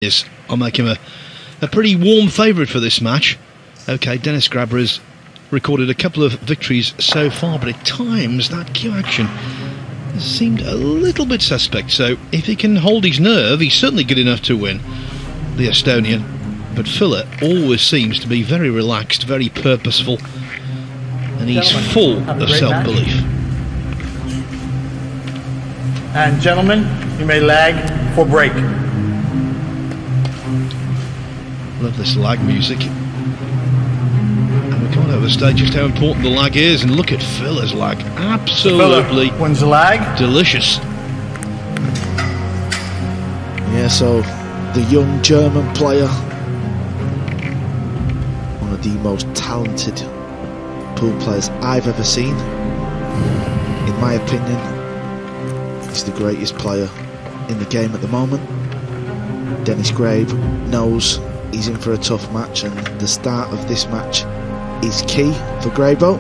is. I'll make him a pretty warm favourite for this match. Okay, Denis Grabe has recorded a couple of victories so far, but at times that cue action has seemed a little bit suspect. So if he can hold his nerve, he's certainly good enough to win, the Estonian. But Filler always seems to be very relaxed, very purposeful, and he's full of self-belief. And gentlemen, you may lag for break. Love this lag music. And we can't overstate just how important the lag is. And look at Filler's lag. Absolutely wins the lag. Delicious. Yeah, so the young German player, one of the most talented pool players I've ever seen. In my opinion, he's the greatest player in the game at the moment. Denis Grabe knows he's in for a tough match, and the start of this match is key for Grabo.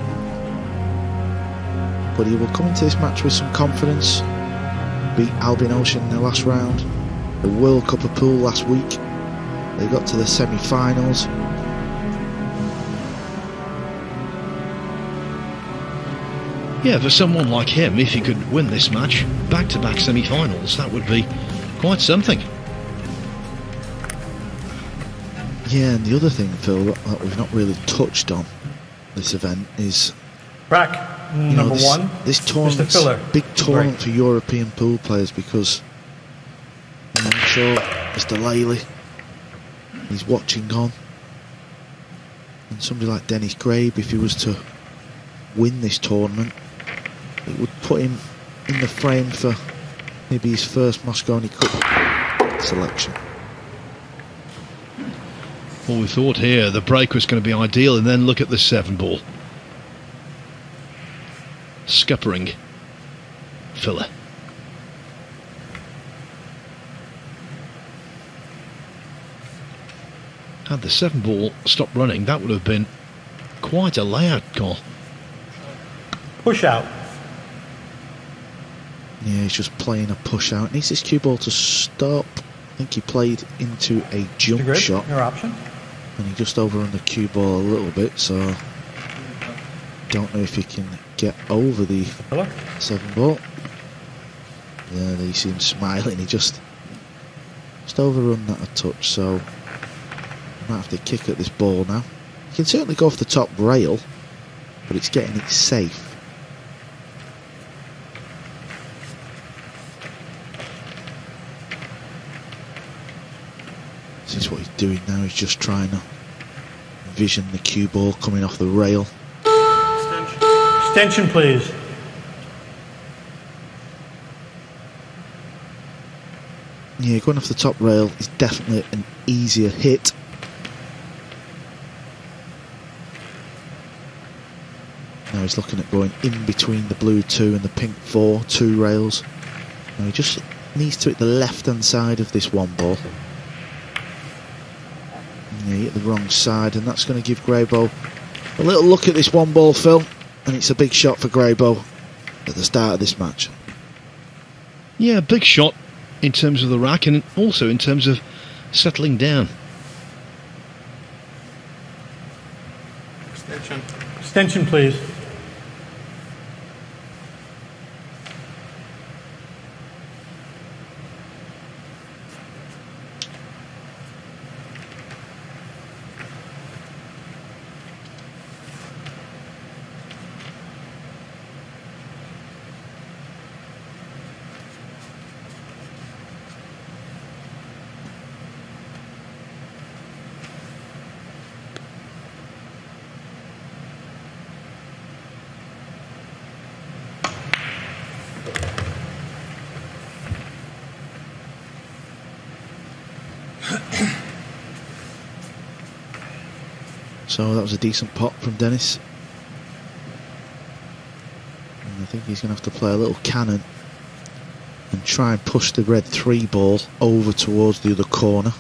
But he will come into this match with some confidence. Beat Albin Ocean in the last round. The World Cup of Pool last week. They got to the semi-finals. Yeah, for someone like him, if he could win this match, back-to-back semi-finals, that would be quite something. Yeah, and the other thing, Phil, that we've not really touched on this event is number one. This tournament's a big tournament for European pool players, because I'm sure Mr. Laley is watching on, and somebody like Denis Grabe, if he was to win this tournament, it would put him in the frame for maybe his first Mosconi Cup selection. Well, we thought here the break was going to be ideal, and then look at the 7-ball. Scuppering Filler. Had the 7-ball stopped running, that would have been quite a layout call. Push out. Yeah, he's just playing a push out. Needs this cue ball to stop. I think he played into a jump shot. Your option. And he just overrun the cue ball a little bit, so don't know if he can get over the 7-ball. Yeah, he seems smiling. He just overrun that a touch, so he might have to kick at this ball now. He can certainly go off the top rail, but it's getting it safe. This is what he's doing now. He's just trying to vision the cue ball coming off the rail. Extension, please. Yeah, going off the top rail is definitely an easier hit. Now he's looking at going in between the blue 2 and the pink 4, 2 rails. Now he just needs to hit the left-hand side of this 1 ball. Yeah, he hit the wrong side, and that's going to give Grabo a little look at this 1 ball, Phil, and it's a big shot for Grabo at the start of this match. Yeah, big shot in terms of the rack, and also in terms of settling down. Extension, please. So that was a decent pot from Denis. And I think he's going to have to play a little cannon and try and push the red 3 ball over towards the other corner.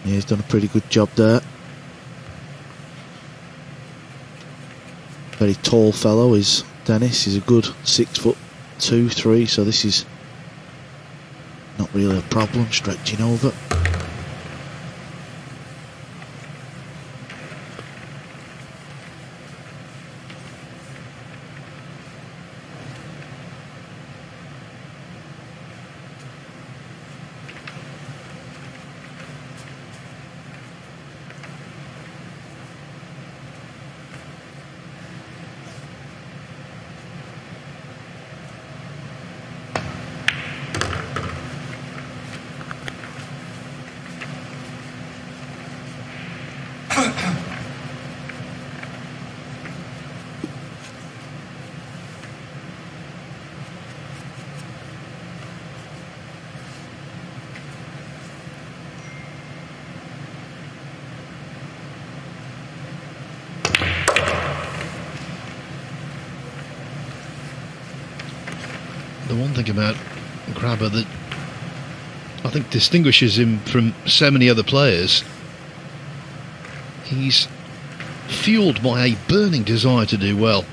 Yeah, he's done a pretty good job there. Very tall fellow is Denis. He's a good 6'2", 3", so this is not really a problem stretching over. The one thing about Grabe that I think distinguishes him from so many other players, he's fueled by a burning desire to do well.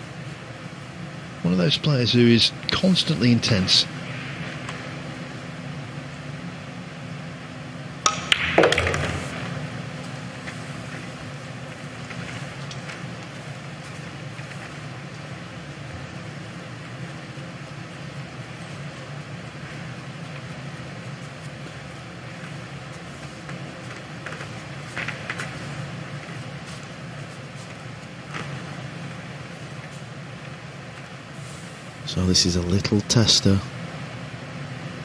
One of those players who is constantly intense. So this is a little tester.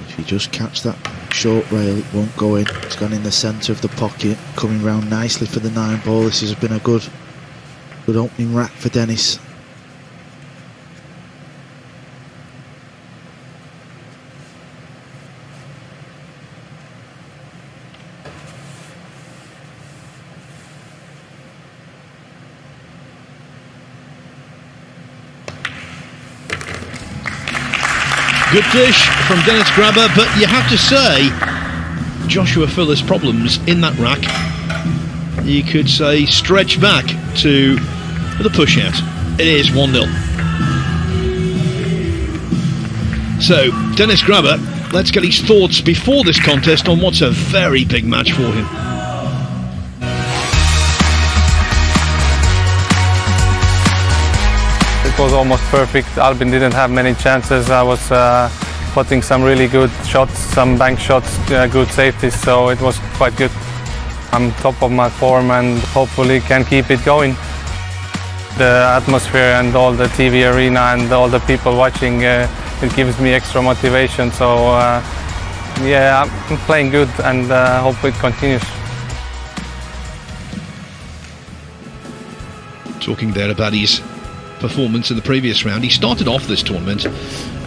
If you just catch that short rail, it won't go in. It's gone in the centre of the pocket, coming round nicely for the 9 ball. This has been a good opening rack for Denis. Good dish from Denis Grabe, but you have to say Joshua Fuller's problems in that rack, you could say, stretch back to the push out. It is 1-0. So Denis Grabe, let's get his thoughts before this contest on what's a very big match for him. It was almost perfect. Albin didn't have many chances. I was putting some really good shots, some bank shots, good safeties, so it was quite good. I'm top of my form and hopefully can keep it going. The atmosphere and all the TV arena and all the people watching, it gives me extra motivation. So yeah, I'm playing good and hope it continues. Talking there about his performance in the previous round, he started off this tournament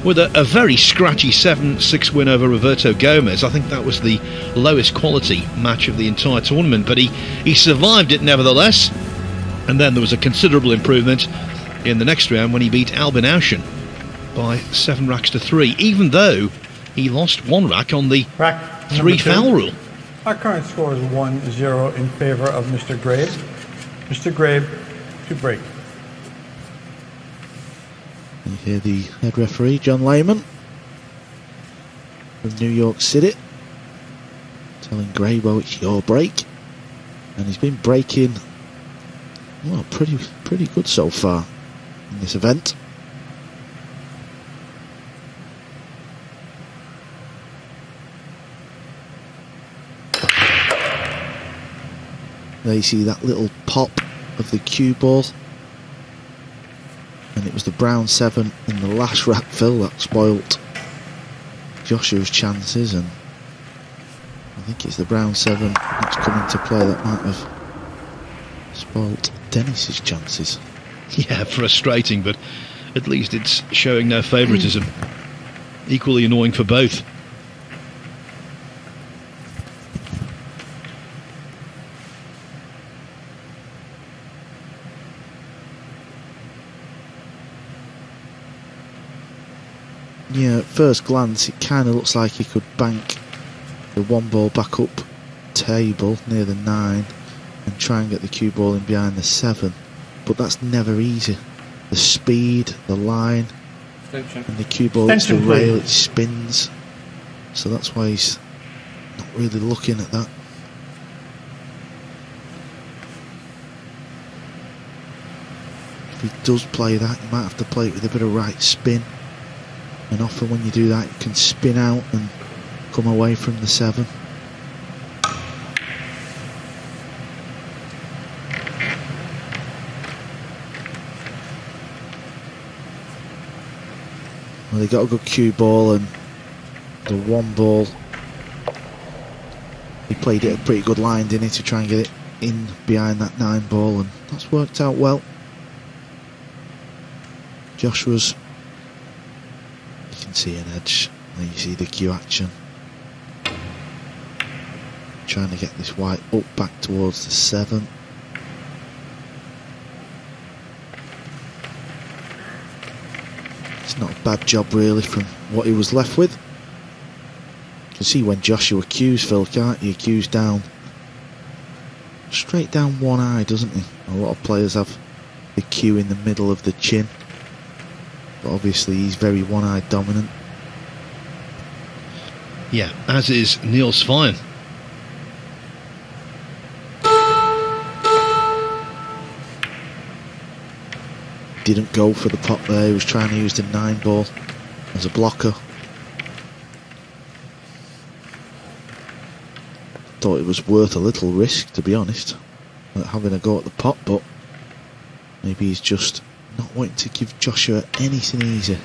with a very scratchy 7-6 win over Roberto Gomez. I think that was the lowest quality match of the entire tournament, but he survived it nevertheless. And then there was a considerable improvement in the next round when he beat Albin Aushin by 7 racks to 3, even though he lost 1 rack on the Rack 3 foul rule. Our current score is 1-0 in favor of Mr. Grabe. Mr. Grabe to break. You hear the head referee, John Lehman, from New York City, telling Grabe, oh, it's your break. And he's been breaking, well, pretty good so far in this event. There you see that little pop of the cue ball. And it was the brown 7 in the last rack fill that spoilt Joshua's chances, and I think it's the brown 7 that's come into play that might have spoilt Denis's chances. Yeah, frustrating, but at least it's showing no favouritism. Equally annoying for both. Yeah, at first glance it kind of looks like he could bank the 1 ball back up table near the 9 and try and get the cue ball in behind the 7, but that's never easy the speed, the line, Extension. and the cue ball hits the Extension, rail, please. it spins. So that's why he's not really looking at that. If he does play that, he might have to play it with a bit of right spin. And often when you do that, you can spin out and come away from the 7. Well, they got a good cue ball, and the 1 ball, he played it a pretty good line, didn't he, to try and get it in behind that 9 ball, and that's worked out well. Joshua's, you can see an edge, and you see the cue action. Trying to get this white up back towards the 7. It's not a bad job really from what he was left with. You can see when Joshua cues, Phil, can't you? He cues down, straight down one eye, doesn't he? A lot of players have the cue in the middle of the chin, but obviously he's very one-eyed dominant. Yeah, as is Neil Svein. Didn't go for the pot there, he was trying to use the 9 ball as a blocker. Thought it was worth a little risk, to be honest, having a go at the pot, but maybe he's just not wanting to give Joshua anything easy.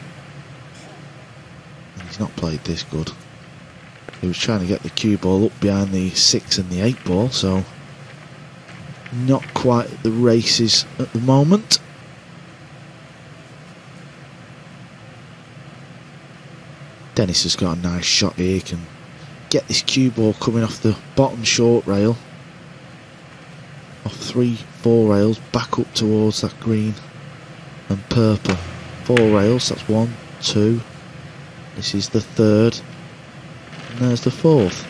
And he's not played this good. He was trying to get the cue ball up behind the 6 and the 8 ball, so not quite at the races at the moment. Denis has got a nice shot here. He can get this cue ball coming off the bottom short rail, off 3-4 rails, back up towards that green and purple. 4 rails, that's 1, 2. This is the 3rd, and there's the 4th.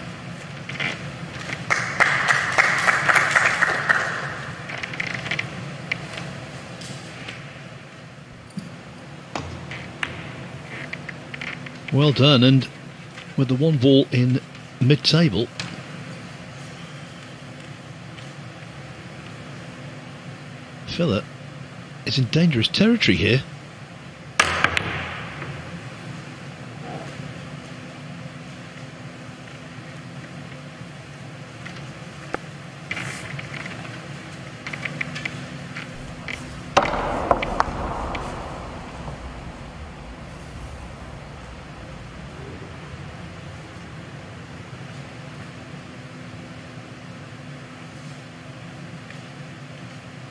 Well done, and with the 1 ball in mid-table, Philip is in dangerous territory here.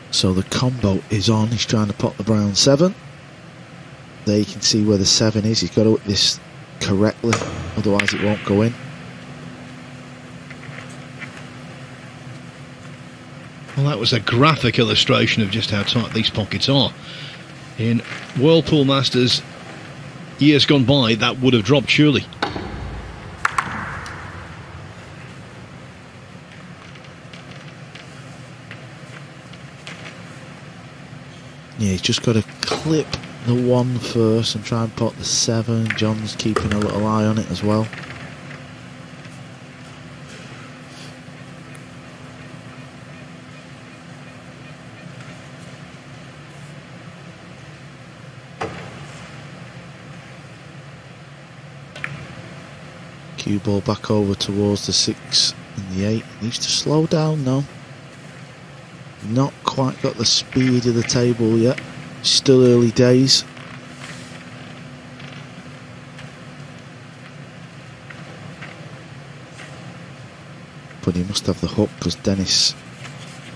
So the combo is on. He's trying to pot the brown 7. There you can see where the 7 is. He's got to hit this correctly, otherwise it won't go in. Well, that was a graphic illustration of just how tight these pockets are. In Whirlpool Masters years gone by, that would have dropped surely. Yeah, he's just got to clip the 1 first and try and pot the 7. John's keeping a little eye on it as well. Cue ball back over towards the 6 and the 8. Needs to slow down now. Not quite got the speed of the table yet. Still early days. But he must have the hook because Denis,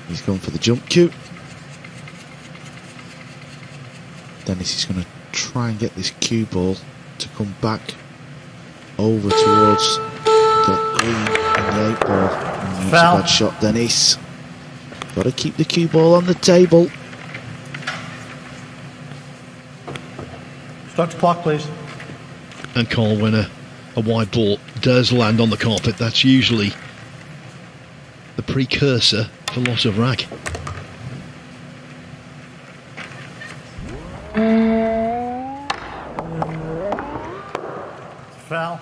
he's going for the jump cue. Denis is going to try and get this cue ball to come back over towards the green and the 8 ball. That's a bad shot, Denis. Got to keep the cue ball on the table. Start the clock, please. And Carl, when a wide ball does land on the carpet, that's usually the precursor for loss of rag. foul.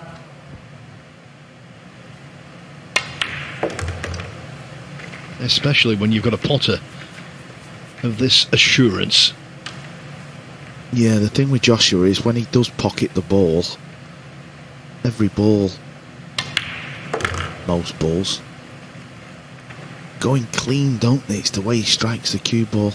Especially when you've got a potter of this assurance. Yeah, the thing with Joshua is when he does pocket the ball, every ball, most balls, going clean, don't they? It's the way he strikes the cue ball.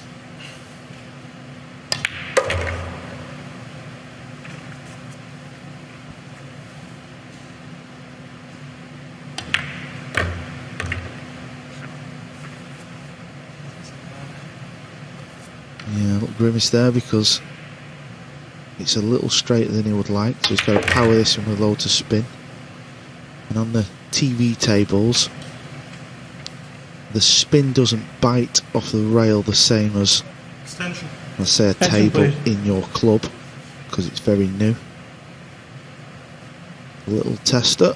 Yeah, look, grimace there because it's a little straighter than he would like, so he's got to power this in with loads of spin. And on the TV tables, the spin doesn't bite off the rail the same as, let's say, a table in your club, because it's very new. A little tester.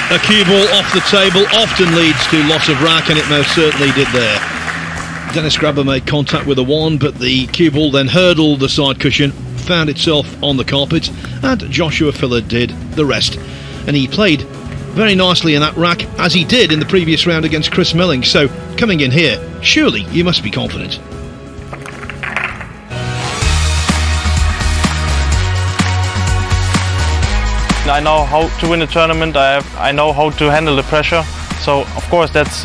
A cue ball off the table often leads to loss of rack, and it most certainly did there. Denis Grabe made contact with the one, but the cue ball then hurdled the side cushion, found itself on the carpet, and Joshua Filler did the rest. And he played very nicely in that rack, as he did in the previous round against Chris Milling. So, coming in here, surely you must be confident. I know how to win a tournament, I know how to handle the pressure, so of course that's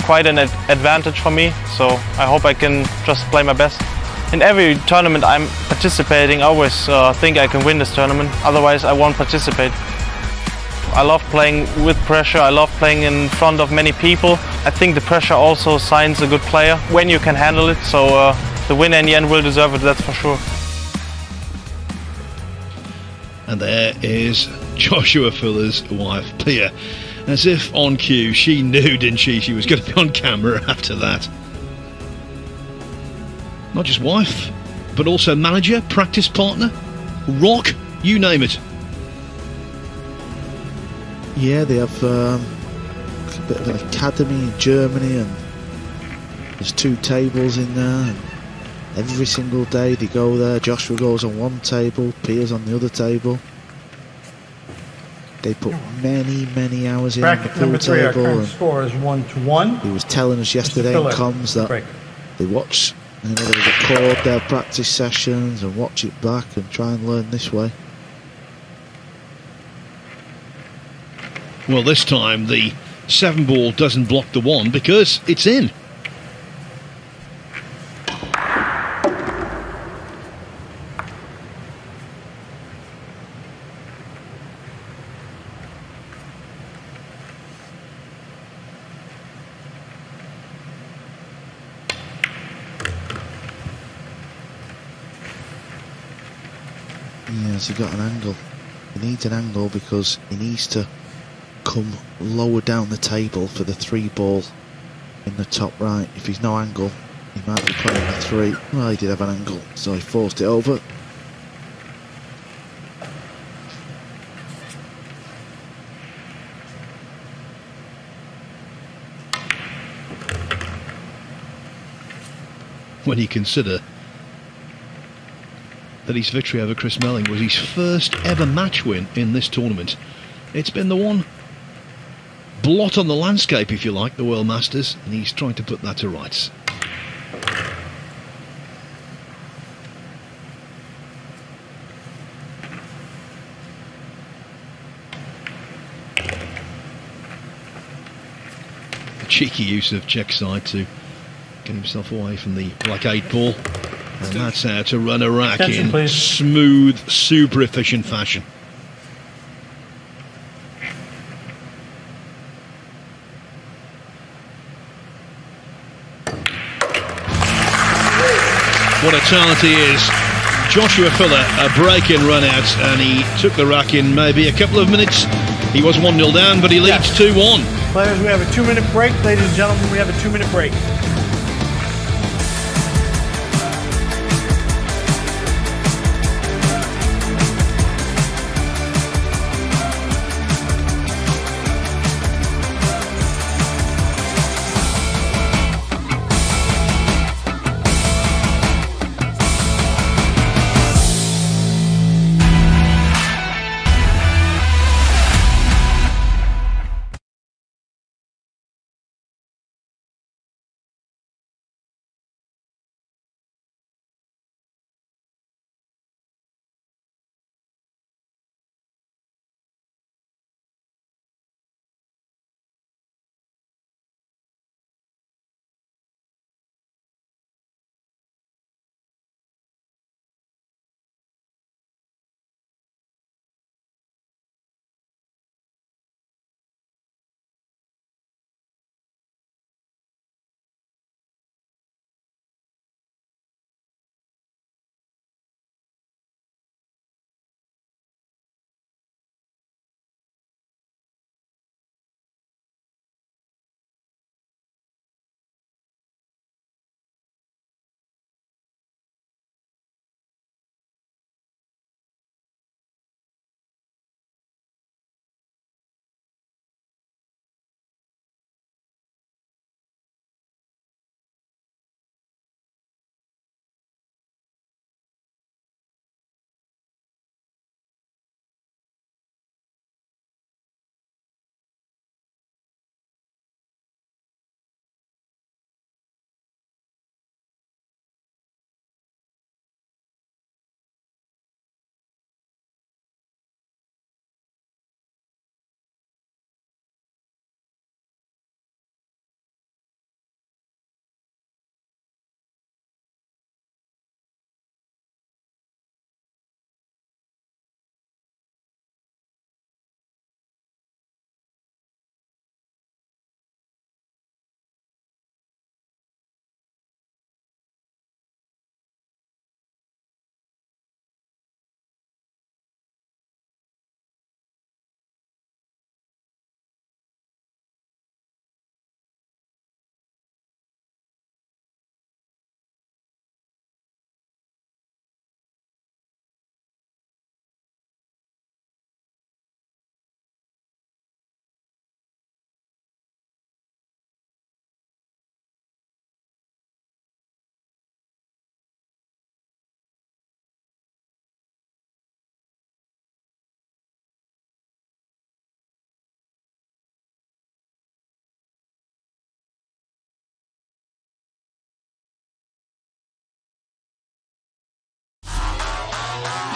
quite an advantage for me, so I hope I can just play my best. In every tournament I'm participating, I always think I can win this tournament, otherwise I won't participate. I love playing with pressure, I love playing in front of many people. I think the pressure also signs a good player when you can handle it, so the winner in the end will deserve it, that's for sure. And there is Joshua Filler's wife, Pia. As if on cue, she knew, didn't she? She was going to be on camera after that. Not just wife, but also manager, practice partner, rock, you name it. Yeah, they have a bit of an academy in Germany, and there's 2 tables in there. And every single day they go there. Joshua goes on one table, Pia's on the other table. They put many hours in on the pool table. Our current score is 1-1. He was telling us yesterday in comms that they watch, they record their practice sessions and watch it back and try and learn this way. Well, this time the 7 ball doesn't block the 1 because it's in. Yes, he got an angle. He needs an angle because he needs to come lower down the table for the 3 ball in the top right. If he's no angle, he might be playing the 3. Well, he did have an angle, so he forced it over. When you consider that his victory over Chris Milling was his first ever match win in this tournament. It's been the one blot on the landscape, if you like, the World Masters, and he's trying to put that to rights. A cheeky use of check side to get himself away from the black 8 ball. And that's how to run a rack in smooth, super efficient fashion. What a talent he is. Joshua Filler, a break-in run-out, and he took the rack in maybe a couple of minutes. He was 1-0 down, but he leads 2-1. Players, we have a 2-minute break. Ladies and gentlemen, we have a 2-minute break.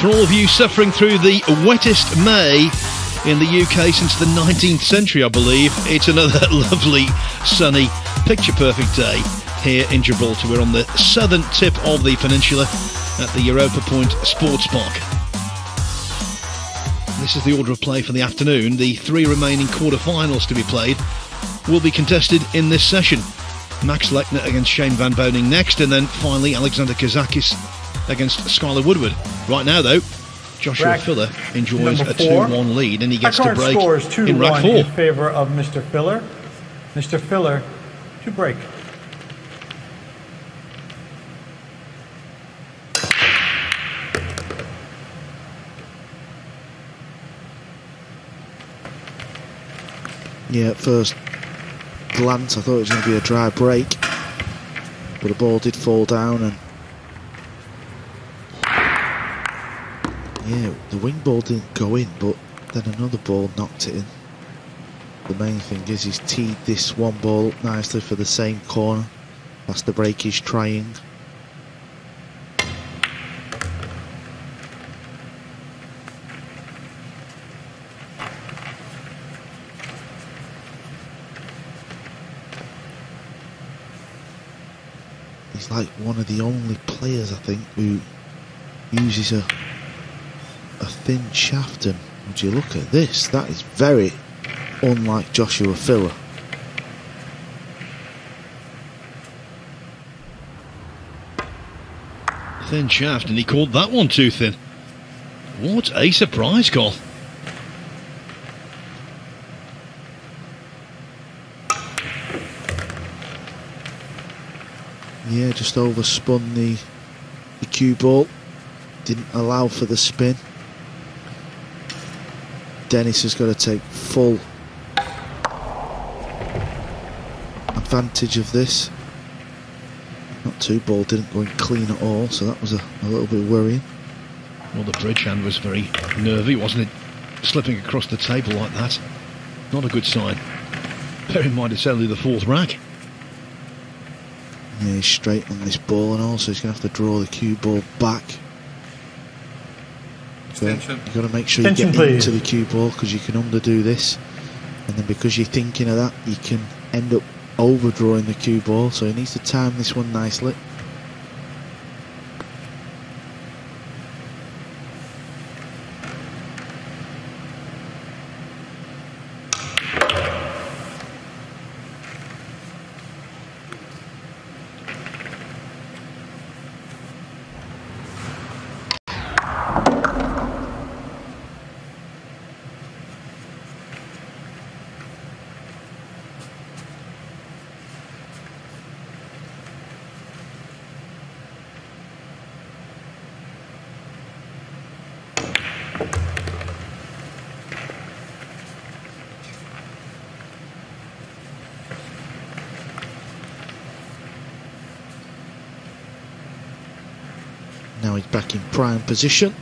For all of you suffering through the wettest May in the UK since the 19th century, I believe, it's another lovely, sunny, picture-perfect day here in Gibraltar. We're on the southern tip of the peninsula at the Europa Point Sports Park. This is the order of play for the afternoon. The 3 remaining quarter-finals to be played will be contested in this session. Max Lechner against Shane Van Boning next, and then finally Alexander Kazakis against Skylar Woodward. Right now, though, Joshua Filler enjoys a 2-1 lead, and he gets to break in rack 4. In favor of Mr. Filler. Mr. Filler to break. Yeah, at first glance I thought it was going to be a dry break, but the ball did fall down, and yeah, the wing ball didn't go in, but then another ball knocked it in. The main thing is he's teed this one ball up nicely for the same corner. That's the break he's trying. He's like one of the only players, I think, who uses a thin shaft, and would you look at this, that is very unlike Joshua Filler. Thin shaft, and he called that one too thin. What a surprise call. Yeah, just overspun the cue ball, didn't allow for the spin. Denis has got to take full advantage of this. That 2-ball didn't go in clean at all, so that was a little bit worrying. Well, the bridge hand was very nervy, wasn't it? Slipping across the table like that. Not a good sign. Bear in mind it's only the 4th rack. Yeah, he's straight on this ball, and also he's going to have to draw the cue ball back. You've got to make sure you get into the cue ball, because you can underdo this, and then because you're thinking of that, you can end up overdrawing the cue ball, so he needs to time this one nicely. Now he's back in prime position.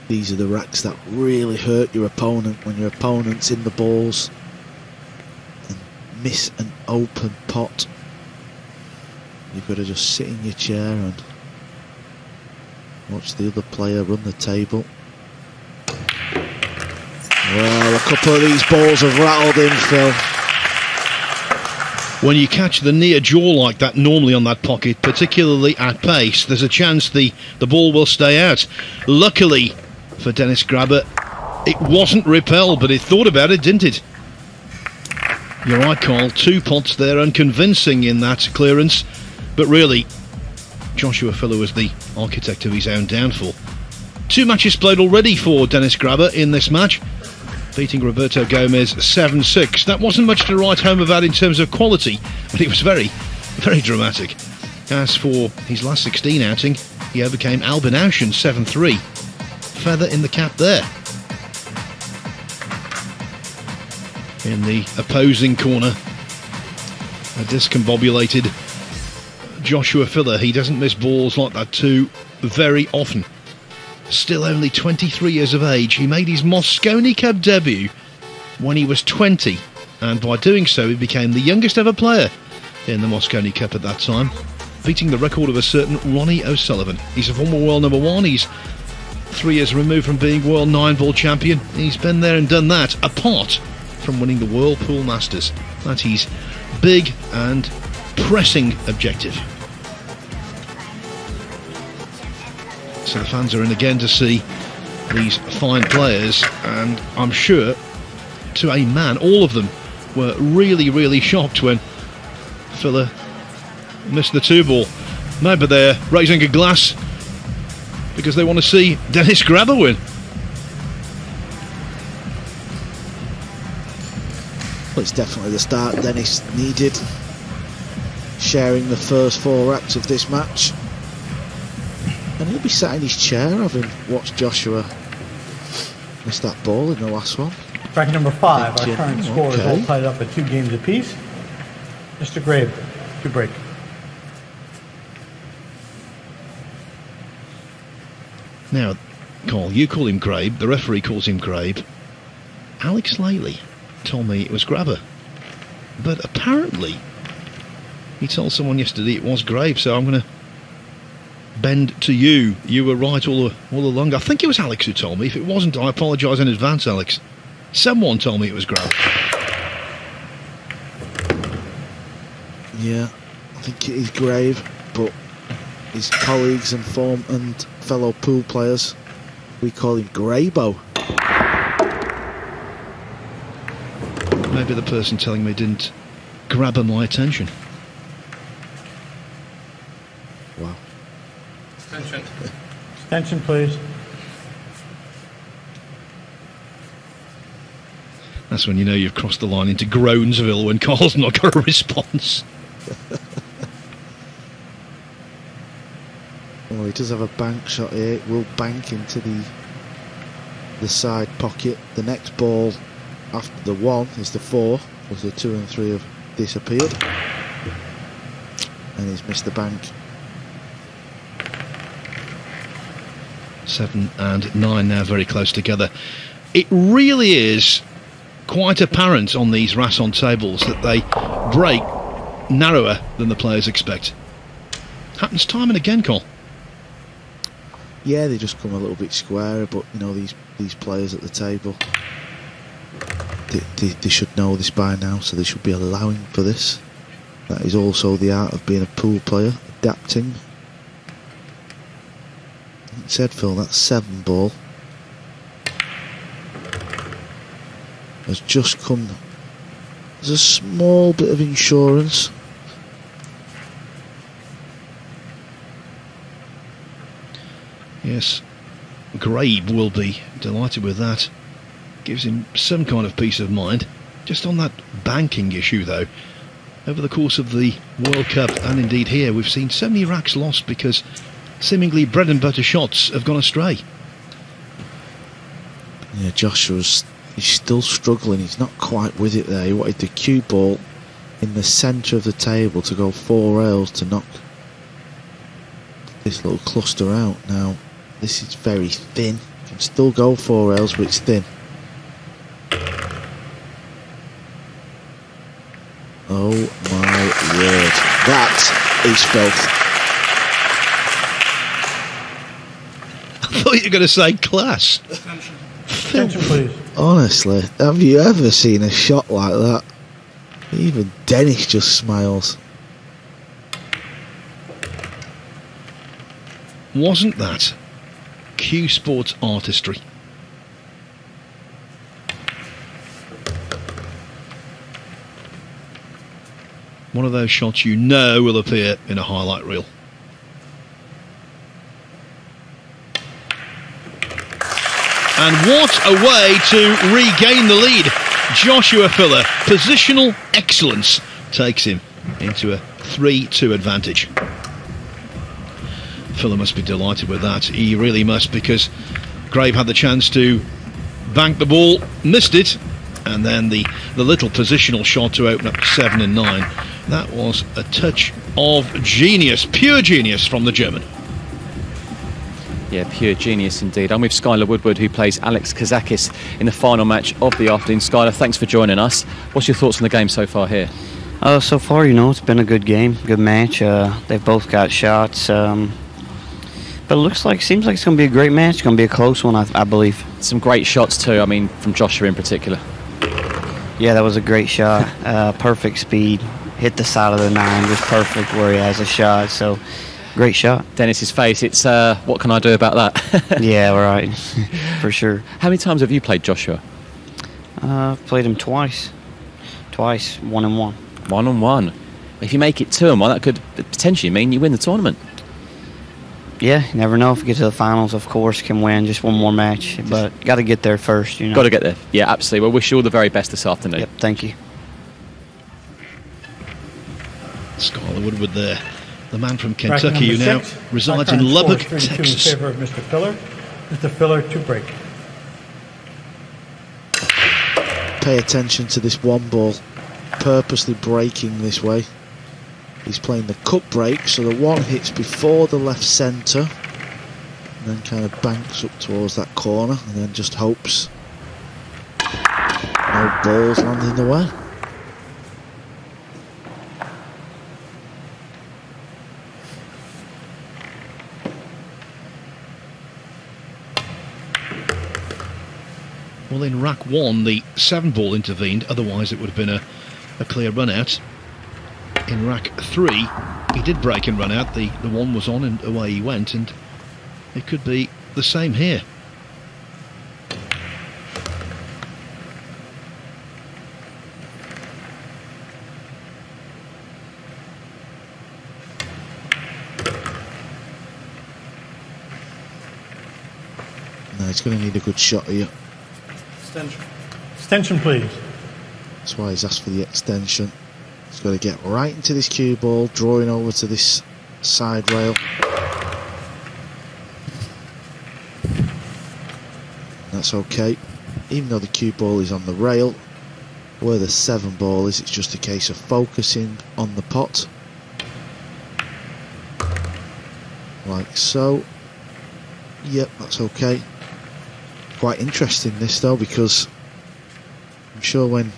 These are the racks that really hurt your opponent, when your opponent's in the balls and miss an open pot. You've got to just sit in your chair and watch the other player run the table. Well, a couple of these balls have rattled in, Phil. When you catch the near jaw like that normally on that pocket, particularly at pace, there's a chance the ball will stay out. Luckily for Denis Grabe, it wasn't repelled, but it thought about it, didn't it? You're right, Carl. 2 pots there, unconvincing in that clearance, but really Joshua Filler was the architect of his own downfall. 2 matches played already for Denis Grabe in this match. beating Roberto Gomez 7-6. That wasn't much to write home about in terms of quality, but it was very, very dramatic. As for his last 16 outing, he overcame Albin Auschen 7-3. Feather in the cap there. In the opposing corner, a discombobulated Joshua Filler. He doesn't miss balls like that too very often. Still only 23 years of age, he made his Mosconi Cup debut when he was 20, and by doing so he became the youngest ever player in the Mosconi Cup at that time, beating the record of a certain Ronnie O'Sullivan. He's a former world number one. He's 3 years removed from being world 9-ball champion. He's been there and done that, apart from winning the Whirlpool Masters. That's his big and pressing objective. So the fans are in again to see these fine players, and I'm sure to a man all of them were really, really shocked when Filler missed the 2-ball. Maybe they're raising a glass because they want to see Denis Grabe win. Well, it's definitely the start Denis needed, sharing the first 4 acts of this match. And he'll be sat in his chair having watched Joshua miss that ball in the last one. Bracket number 5, our current score is all tied up at 2 games apiece. Mr. Grabe, to break. Now, Cole, you call him Grabe, the referee calls him Grabe. Alex Laley told me it was Grabber, but apparently he told someone yesterday it was Grabe, so I'm going to bend to you. You were right all along. I think it was Alex who told me. If it wasn't, I apologise in advance, Alex. Someone told me it was Grabe. Yeah, I think it is Grabe, but his colleagues and fellow pool players, we call him Grabo. Maybe the person telling me didn't grab my attention. Wow. Extension. Extension, please. That's when you know you've crossed the line into Groansville, when Carl's not got a response. Well, he does have a bank shot here. It will bank into the side pocket. The next ball after the 1 is the 4, as the 2 and 3 have disappeared. And he's missed the bank. 7 and 9 now very close together. It really is quite apparent on these Rasson tables that they break narrower than the players expect. Happens time and again, Cole. Yeah, they just come a little bit squarer, but you know, these players at the table, they should know this by now, so they should be allowing for this. That is also the art of being a pool player, adapting. Like I said, Phil, that 7 ball has just come. There's a small bit of insurance. Yes, Grabe will be delighted with that. Gives him some kind of peace of mind. Just on that banking issue, though, over the course of the World Cup and indeed here, we've seen so many racks lost because seemingly bread and butter shots have gone astray. Yeah, Joshua's he's still struggling. He's not quite with it there. He wanted the cue ball in the centre of the table to go 4 rails to knock this little cluster out. Now, this is very thin. Can still go 4 rails, but it's thin. Oh my word. That is filth. I thought you were going to say class. Attention, please. Honestly, have you ever seen a shot like that? Even Denis just smiles. Wasn't that Q Sports artistry? One of those shots you know will appear in a highlight reel. And what a way to regain the lead. Joshua Filler, positional excellence, takes him into a 3-2 advantage. Filler must be delighted with that. He really must, because Grabe had the chance to bank the ball, missed it, and then the little positional shot to open up 7 and 9. That was a touch of genius, pure genius from the German. Yeah, pure genius indeed. I'm with Skylar Woodward, who plays Alex Kazakis in the final match of the afternoon. Skylar, thanks for joining us. What's your thoughts on the game so far here? So far, it's been a good game, good match. They've both got shots. But it seems like it's going to be a great match. It's going to be a close one, I believe. Some great shots too, I mean, from Joshua in particular. Yeah, that was a great shot. Perfect speed. Hit the side of the 9, just perfect where he has a shot. So, great shot. Dennis's face, it's, what can I do about that? Yeah, right. For sure. How many times have you played Joshua? I've played him twice. Twice, 1-1. 1-1. If you make it 2-1, that could potentially mean you win the tournament. Yeah, you never know. If you get to the finals, of course, can win just one more match. But got to get there first, Got to get there. Yeah, absolutely. Well, wish you all the very best this afternoon. Yep, thank you. Skylar Woodward there, the man from Kentucky who now resides in Lubbock, Texas. In favor of Mr. Filler. Mr. Filler to break. Pay attention to this one ball, purposely breaking this way. He's playing the cup break, so the one hits before the left centre and then kind of banks up towards that corner and then just hopes no balls land in the way. Well, in rack 1, the 7-ball intervened, otherwise it would have been a clear run out. In rack 3, he did break and run out, the 1 was on and away he went, and it could be the same here. No, he's going to need a good shot here. Extension. Extension, please. That's why he's asked for the extension. He's got to get right into this cue ball, drawing over to this side rail. That's okay. Even though the cue ball is on the rail, where the 7-ball is, it's just a case of focusing on the pot. Like so. Yep, that's okay. Quite interesting this though, because I'm sure when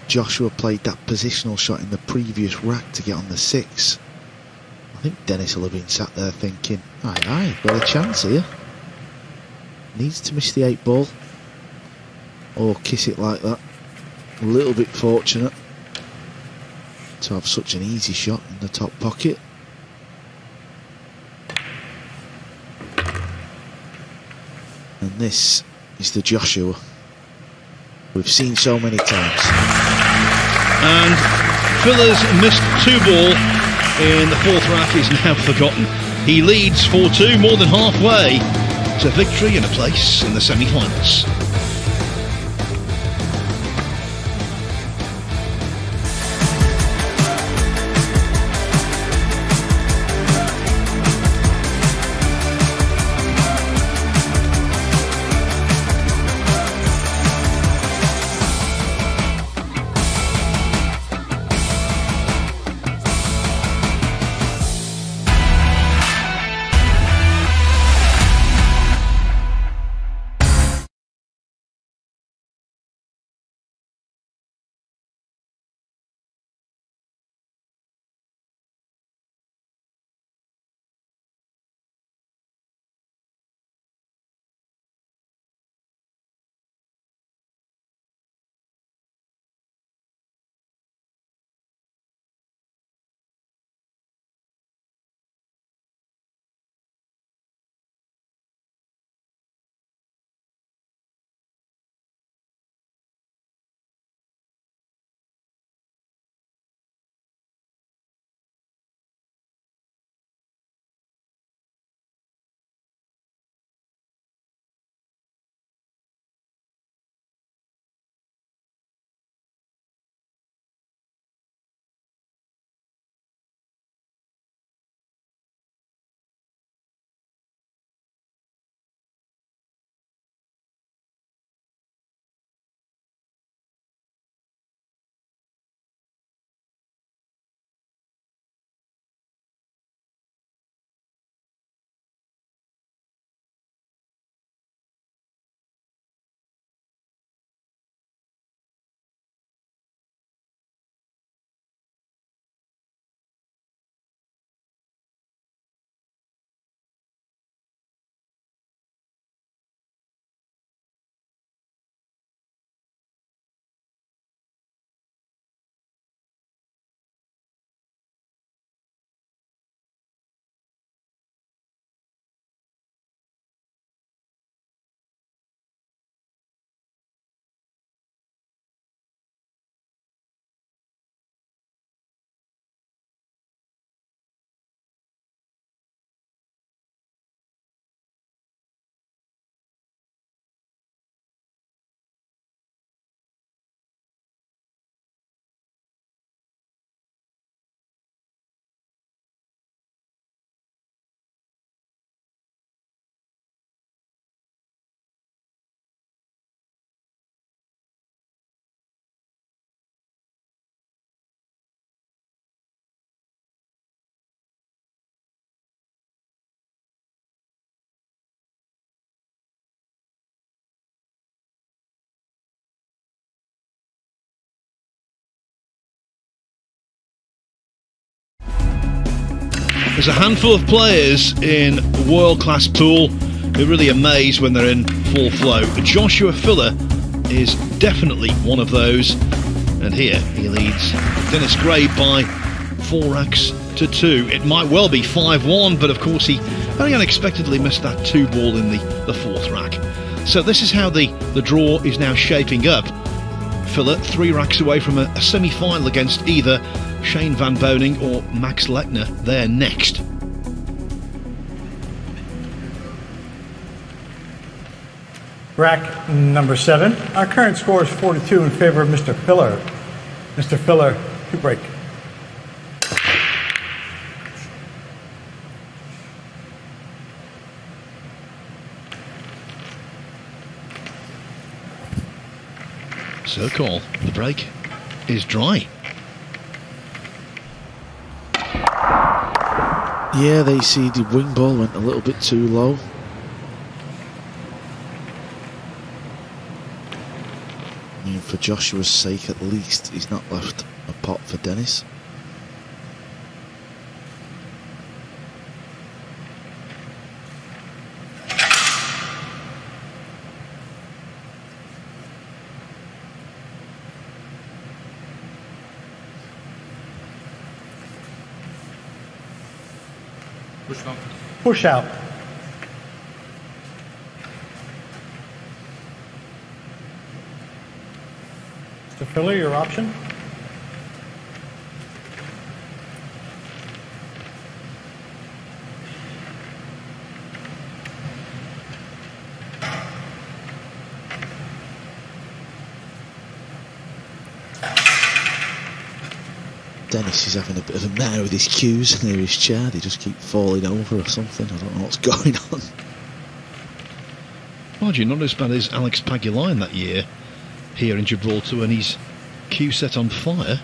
Joshua played that positional shot in the previous rack to get on the 6, I think Dennis will have been sat there thinking, aye, I've got a chance here. Needs to miss the 8-ball or kiss it like that. A little bit fortunate to have such an easy shot in the top pocket. And this is the Joshua we've seen so many times. And Filler's missed 2-ball in the 4th rack is now forgotten. He leads 4-2, more than halfway to victory and a place in the semi-finals. There's a handful of players in world-class pool who really amaze when they're in full flow. Joshua Filler is definitely one of those, and here he leads Denis Grabe by 4 racks to 2. It might well be 5-1, but of course he very unexpectedly missed that 2 ball in the 4th rack. So this is how the draw is now shaping up. Filler 3 racks away from a semi-final against either Shane Van Boning or Max Lechner. They're next. Rack number 7. Our current score is 42 in favor of Mr. Filler. Mr. Filler, to break. So call, the break is dry. Yeah, they see the wing ball went a little bit too low. I mean, for Joshua's sake, at least he's not left a pot for Denis. Push out. Mr. Filler, your option. Denis is having a bit of a mare with his cues near his chair. They just keep falling over or something. I don't know what's going on. Mind you, not as bad as Alex Pagulayan that year here in Gibraltar when his cue set on fire.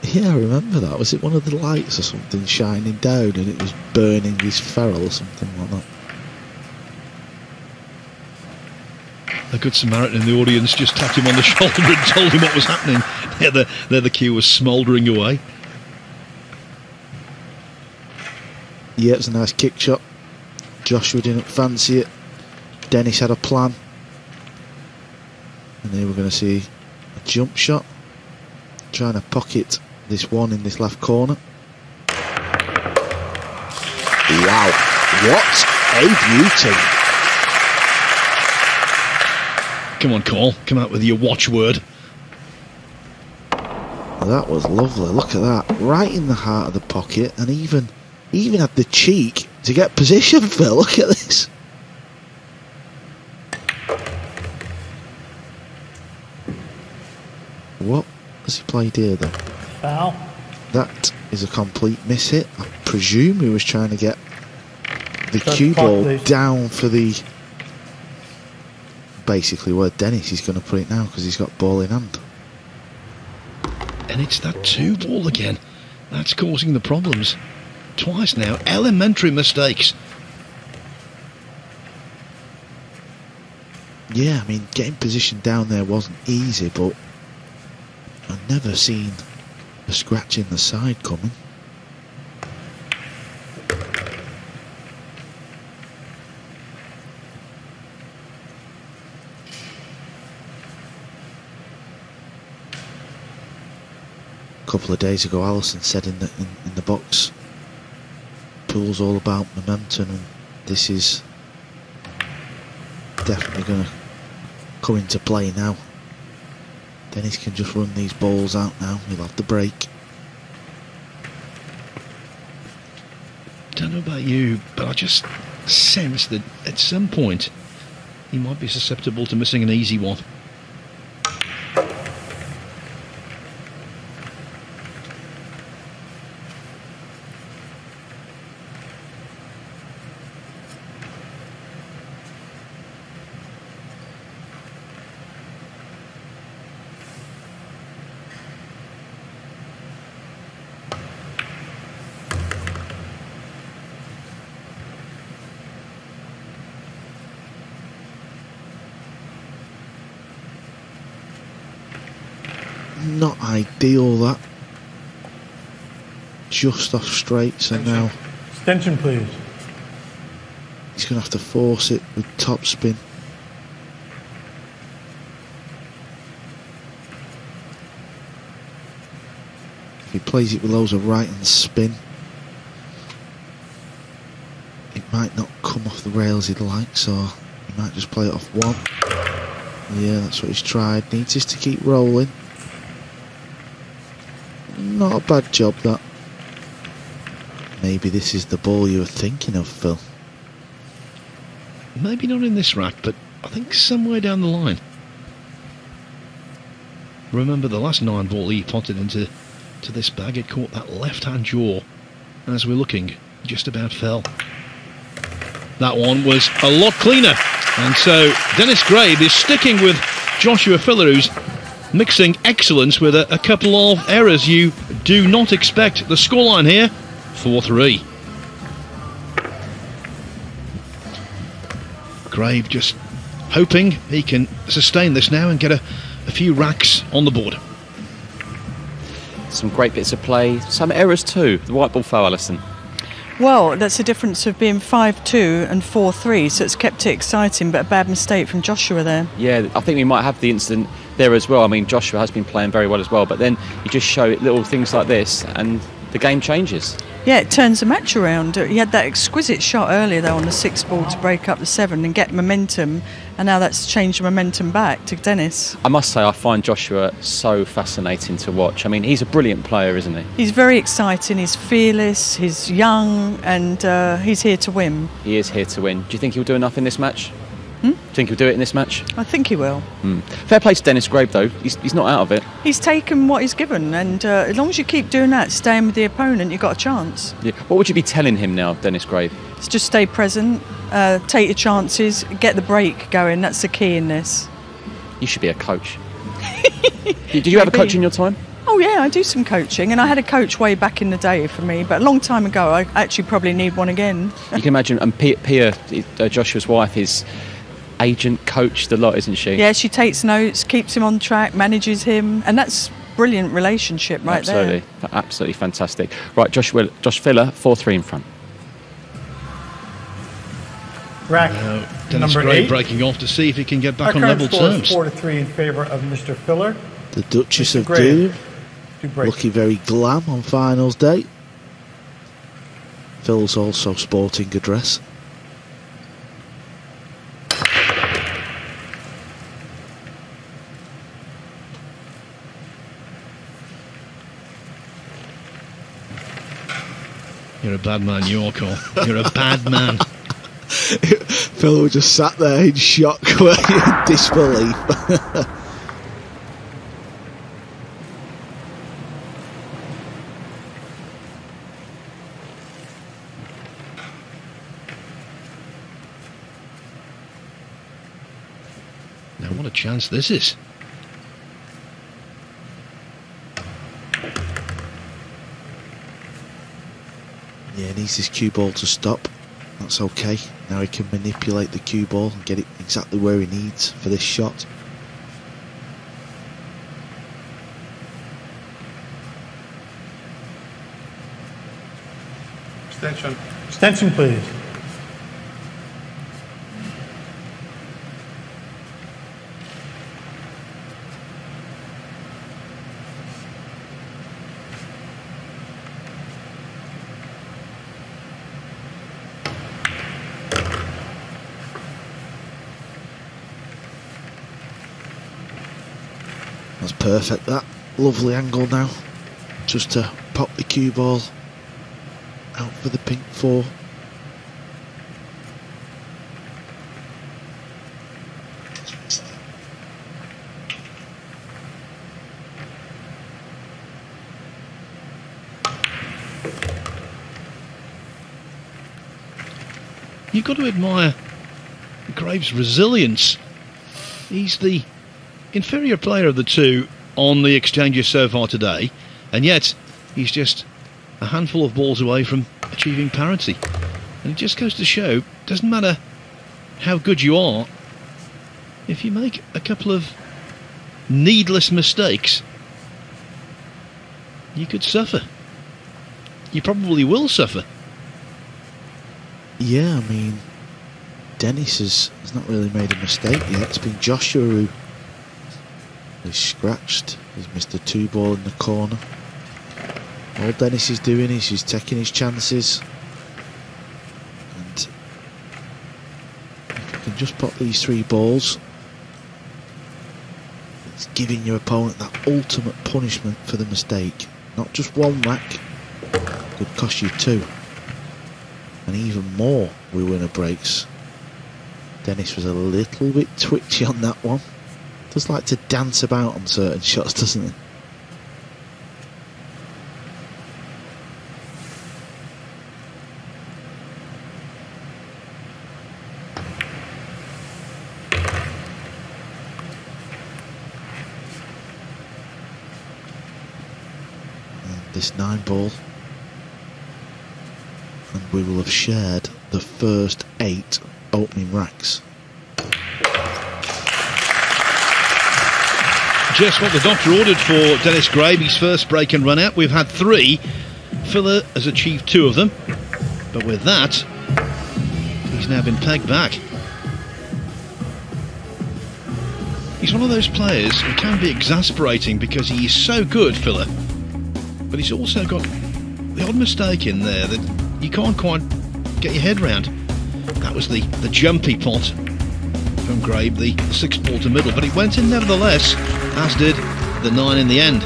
Yeah, I remember that. Was it one of the lights or something shining down and it was burning his ferrule or something like that? A good Samaritan in the audience just tapped him on the shoulder and told him what was happening. There the cue was smouldering away. Yeah, it was a nice kick shot. Joshua didn't fancy it. Denis had a plan. And then we're going to see a jump shot. Trying to pocket this one in this left corner. Wow, what a beauty. Come on, Cole, come out with your watchword. That was lovely. Look at that, right in the heart of the pocket, and even had the cheek to get position. Phil, look at this. What has he played here then? Foul. That is a complete miss hit. I presume he was trying to get the cue ball down for the basically where Denis is going to put it now because he's got ball in hand. And it's that 2 ball again. That's causing the problems. Twice now. Elementary mistakes. Yeah, I mean, getting positioned down there wasn't easy, but I've never seen a scratch in the side coming. A couple of days ago, Alison said in the box, pool's all about momentum, and this is definitely going to come into play now. Denis can just run these balls out now. He'll have the break. Don't know about you, but I just sense that at some point he might be susceptible to missing an easy one. Not ideal, that. just off straight, so now Extension, please. he's going to have to force it with topspin. If he plays it with loads of right and spin, it might not come off the rails he'd like, so he might just play it off one. Yeah, that's what he's tried. Needs us to keep rolling. Not a bad job, that. Maybe this is the ball you were thinking of, Phil. Maybe not in this rack, but I think somewhere down the line. Remember the last 9-ball he potted into this bag, it caught that left-hand jaw. And as we're looking, just about fell. That one was a lot cleaner. And so Denis Grabe is sticking with Joshua Filler, who's mixing excellence with a couple of errors you do not expect. The scoreline here, 4-3. Grabe just hoping he can sustain this now and get a few racks on the board. Some great bits of play, some errors too. The white ball foul, Alison. Well, that's a difference of being 5-2 and 4-3, so it's kept it exciting, but a bad mistake from Joshua there. Yeah, I think we might have the incident there as well. I mean, Joshua has been playing very well as well, but then you just show little things like this and the game changes. Yeah, it turns the match around. He had that exquisite shot earlier, though, on the 6th ball to break up the 7 and get momentum, and now that's changed the momentum back to Denis. I must say, I find Joshua so fascinating to watch. I mean, he's a brilliant player, isn't he? He's very exciting, he's fearless, he's young, and he's here to win. He is here to win. Do you think he'll do enough in this match? Do you think he'll do it in this match? I think he will. Fair play to Denis Grabe, though. He's not out of it. He's taken what he's given, and as long as you keep doing that, staying with the opponent, you've got a chance. Yeah. What would you be telling him now, Denis Grabe? It's just stay present, take your chances, get the break going. That's the key in this. You should be a coach. Did you have a coach in your time? Oh yeah, I do some coaching, and I had a coach way back in the day for me, but a long time ago. I actually probably need one again. You can imagine, and Pia, Joshua's wife, is agent, coached a lot, isn't she? Yeah, she takes notes, keeps him on track, manages him, and that's brilliant relationship right there. Absolutely fantastic. Right, Josh Filler, 4-3 in front. Rack Denis number Grabe 8. breaking off to see if he can get back Our on level current terms. score is 4-3 in favour of Mr. Filler. The Duchess Mr. of Grabe. Doom, looking very glam on finals day. Phil's also sporting a dress. You're a bad man, Yorko. You're a bad man. Phil just sat there in shock, in disbelief. Now, what a chance this is. Yeah, needs his cue ball to stop. That's okay. Now he can manipulate the cue ball and get it exactly where he needs for this shot. Extension. Extension, please. That's perfect, that. Lovely angle now. Just to pop the cue ball out for the pink 4. You've got to admire Grabe's resilience. He's the inferior player of the two on the exchanges so far today, and yet he's just a handful of balls away from achieving parity. And it just goes to show, doesn't matter how good you are, if you make a couple of needless mistakes, you could suffer. you probably will suffer. Yeah, I mean, Denis has not really made a mistake yet. It's been Joshua who is scratched. He's missed a 2-ball in the corner. All Denis is doing is he's taking his chances. And if you can just pop these 3 balls, it's giving your opponent that ultimate punishment for the mistake. Not just 1 whack, could cost you 2. And even more with winner breaks. Denis was a little bit twitchy on that one. Does like to dance about on certain shots, doesn't he? And this 9-ball. And we will have shared the first 8 opening racks. Just what the doctor ordered for Denis Grabe, his first break and run out. We've had 3. Filler has achieved 2 of them. But with that, he's now been pegged back. He's one of those players who can be exasperating because he is so good, Filler. But he's also got the odd mistake in there that you can't quite get your head round. That was the jumpy pot from Grabe, the 6-ball to middle, but it went in nevertheless, as did the 9 in the end.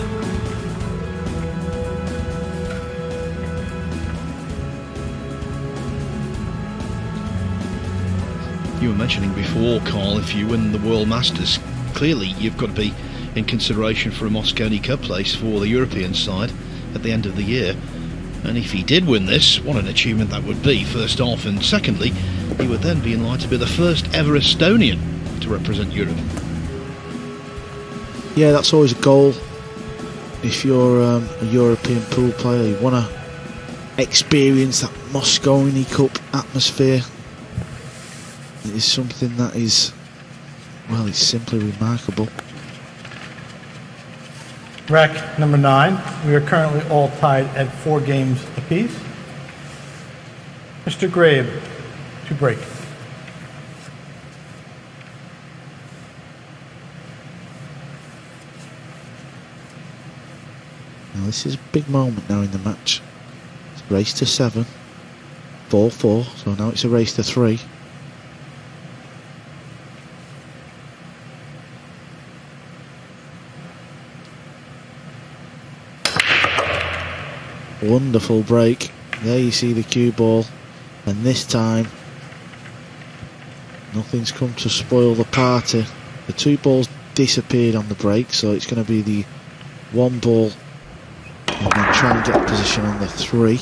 You were mentioning before, Carl, if you win the World Masters, clearly you've got to be in consideration for a Mosconi Cup place for the European side at the end of the year. And if he did win this, what an achievement that would be, first off, and secondly, he would then be in line to be the first ever Estonian to represent Europe. Yeah, that's always a goal. If you're a European pool player, you want to experience that Mosconi Cup atmosphere. It is something that is, well, it's simply remarkable. Rack number 9. We are currently all tied at 4 games apiece. Mr. Grabe to break. Now this is a big moment now in the match. It's race to 7, 4-4, so now it's a race to 3. Wonderful break. There you see the cue ball, and this time nothing's come to spoil the party. The 2 balls disappeared on the break, so it's going to be the 1 ball and then try and get a position on the 3.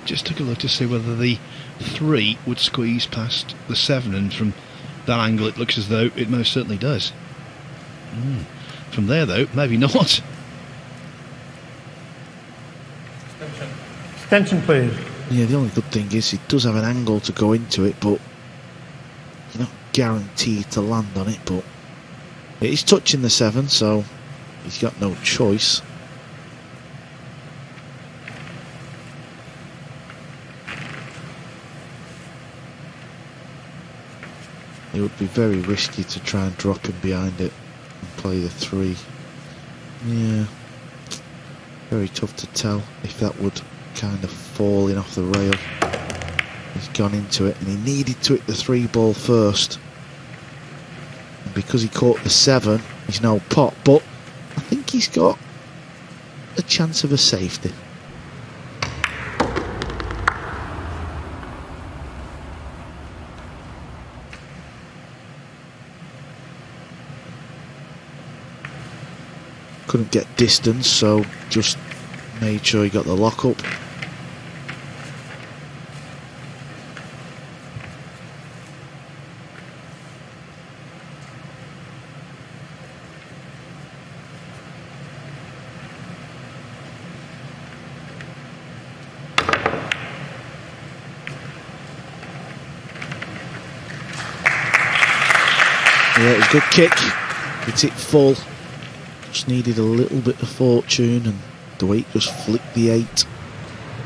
Just took a look to see whether the 3 would squeeze past the 7, and from that angle it looks as though it most certainly does. From there though, maybe not. Extension, please. Yeah, the only good thing is it does have an angle to go into it, but you're not guaranteed to land on it. But it is touching the 7, so he's got no choice. It would be very risky to try and drop him behind it and play the 3. Yeah, very tough to tell if that would kind of falling off the rail. He's gone into it and he needed to hit the 3 ball first, and because he caught the 7 he's no pot, but I think he's got a chance of a safety. Couldn't get distance, so just made sure he got the lock up. Yeah, it was a good kick. It's it full. Just needed a little bit of fortune, and The way it just flicked the 8.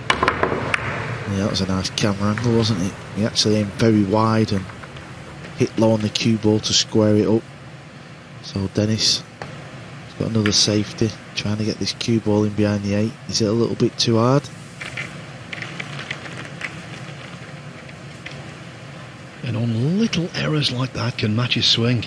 Yeah, that was a nice camera angle, wasn't it? He actually aimed very wide and hit low on the cue ball to square it up. So Denis has got another safety, trying to get this cue ball in behind the 8. Is it a little bit too hard? And on little errors like that can matches swing.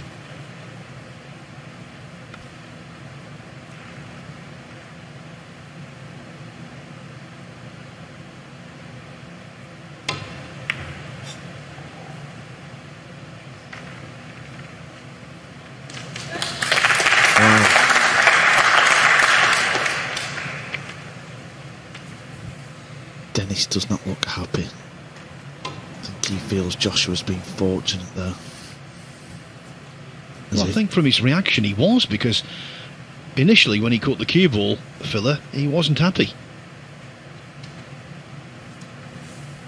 Denis does not look happy. I think he feels Joshua's been fortunate there. Well, I think from his reaction he was, because initially when he caught the cue ball filler, he wasn't happy.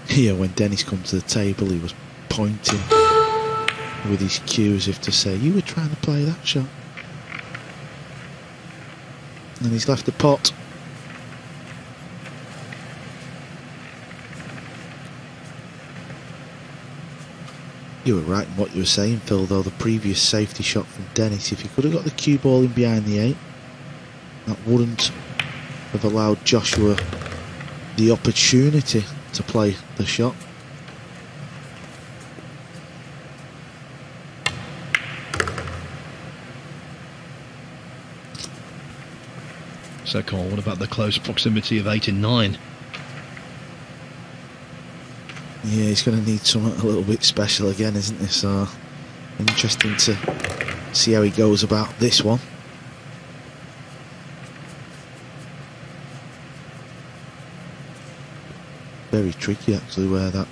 Here, when Denis come to the table, he was pointing with his cue as if to say, you were trying to play that shot. And he's left the pot. You were right in what you were saying, Phil, though. The previous safety shot from Denis, if he could have got the cue ball in behind the 8, that wouldn't have allowed Joshua the opportunity to play the shot. So, Cole, what about the close proximity of 8 and 9? Yeah, he's going to need something a little bit special again, isn't he? So, interesting to see how he goes about this one. Very tricky, actually, where that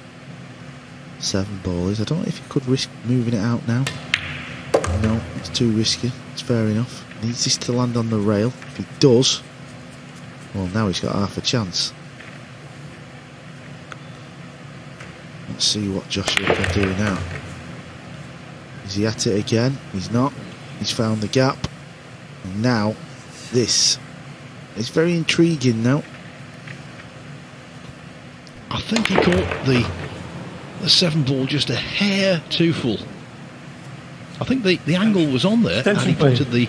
7 ball is. I don't know if he could risk moving it out now. No, it's too risky. It's fair enough. Needs this to land on the rail. If he does, well, now he's got half a chance. Let's see what Joshua can do now. Is he at it again? He's not. He's found the gap. And now, this is very intriguing now. I think he caught the 7 ball just a hair too full. I think the angle was on there, and he putted the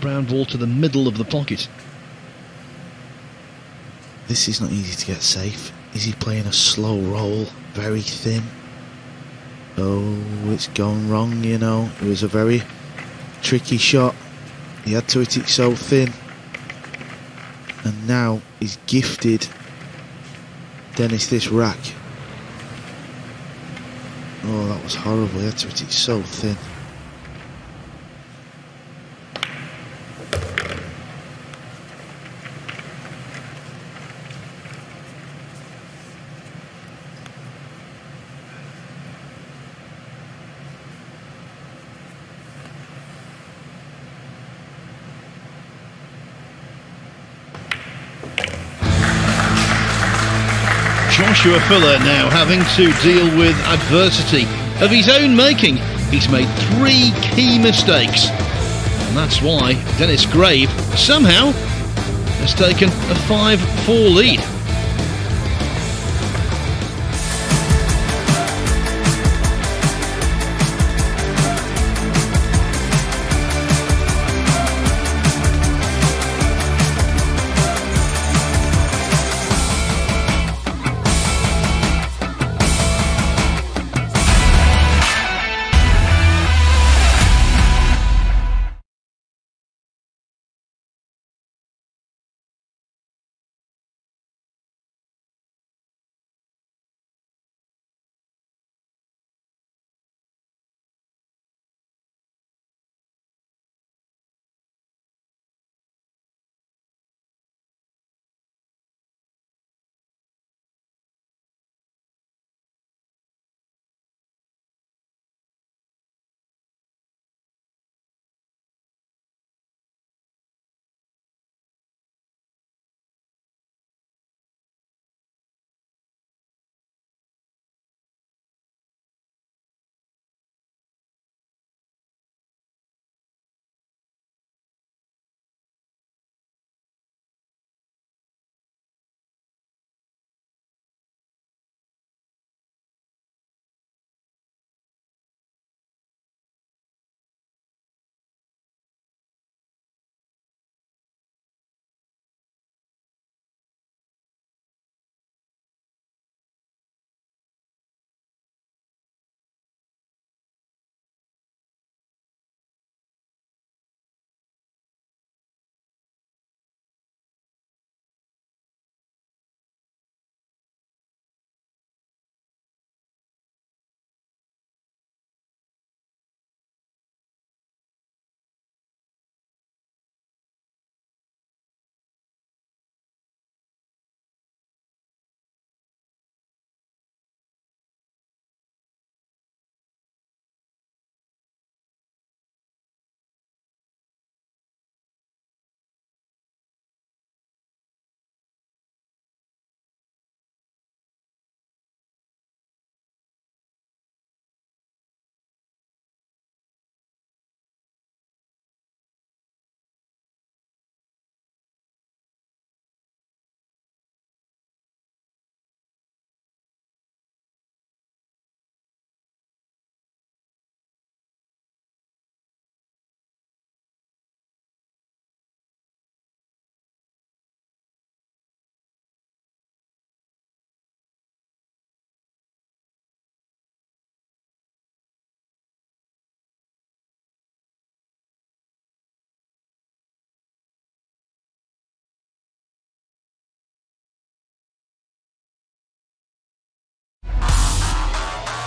brown ball to the middle of the pocket. This is not easy to get safe. Is he playing a slow roll, very thin? Oh, it's gone wrong, you know. It was a very tricky shot. He had to hit it so thin. And now he's gifted Denis this rack. Oh, that was horrible. He had to hit it so thin. Joshua Filler now having to deal with adversity of his own making. He's made 3 key mistakes, and that's why Denis Grabe somehow has taken a 5-4 lead.